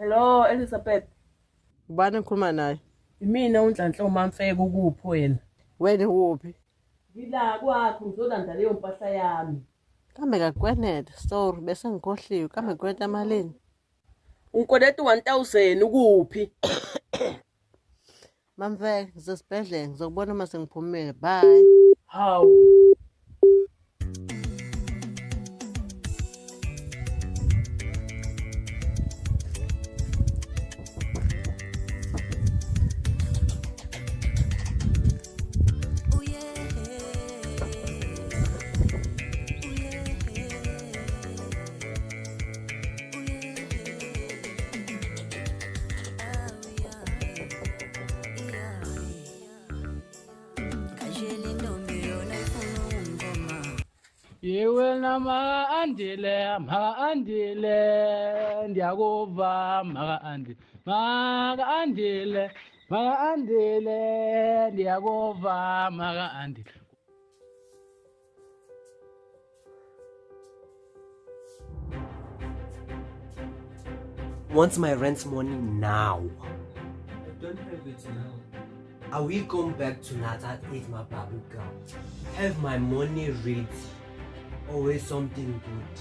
Hello Elizabeth, Ubani engikhuluma naye? imina uNhlanhla uMamfeko ukuphi wena? Wena kuphi? Ngila kwakho ngizolanda leyo mpahla yami. Kambe ngakweneda, sorry bese ngikhohliwe. Kambe kwenta malini? Unkoleta 1000 ukuphi? Mamfeke, ngizosibhedlela ngizokubona uma sengiphumile. Bye. Hawu. Yewe nama andile ndiyakuva maka andile ndiyakuva maka andile. Wants my rent money now. I don't have it now. Are we going back to Natal eat my babuka? Have my money ready. Always something good.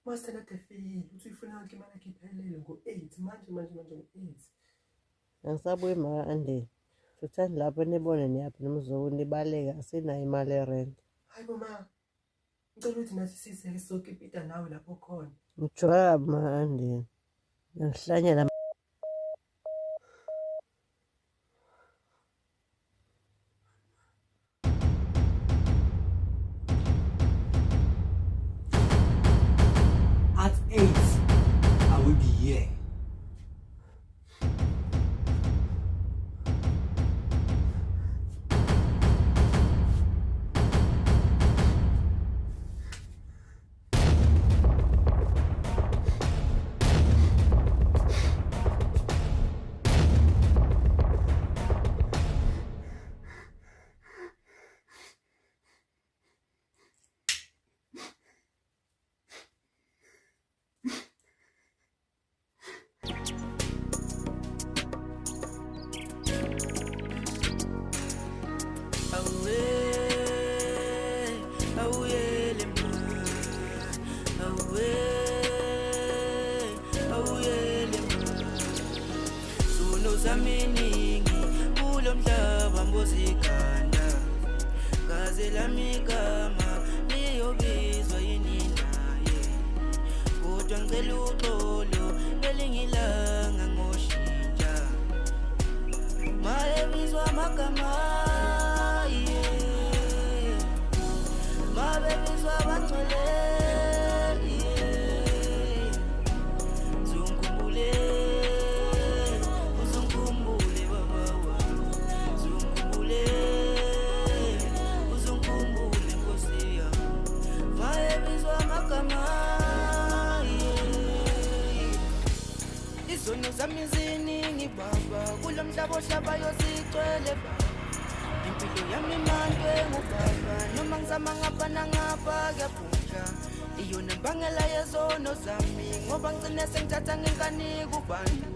Master not a fee. Uthi ufuna ukuthi imali ngiphelele ngo-8 manje ngo-8. Angisabuyi maka andile. Futhani lapho nibone niyaphi nomzukulu nibaleka asinayo imali yerent. Hayi mama. Ngicela ukuthi nathi sizeke sonke Peter nawe lapho khona. Ngijwayele maka andile. Ngihlanyela At 8, I will be here. Zaminingi kulo mhlaba mbozikanda gaze lami gama liyobizwa yini naye kodwa ngicela uxolo belingilanga ngoshintsha mayebizwa amagama mabebizwa abangcwele Izono zami ziningi baba kulo mhlaba ohlabayo sigcwele baba impilo yami manje ngubaba noma ngizama ngapha nangapha kuyaphunja iyona mbangela yezono zami ngoba ngicine sengithatha ngenkani kubantu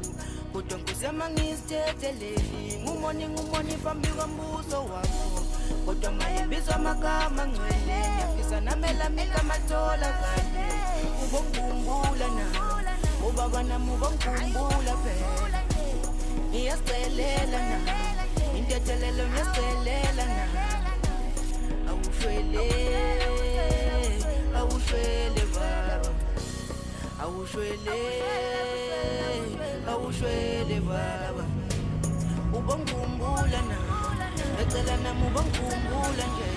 kodwa ngizama ngizithetheleli ngumoni phambi kwambuso wakho kodwa mayebizwa amagama ngcwele ngiyafisa namela mikamathola kanye ubongikhumbula na ubaba nami ubongikhumbula phela ngiyacelela na intethelelo ngiyacelela na awushwele baba awushwele baba ubongikhumbula na ecela nami ubongikhumbula nje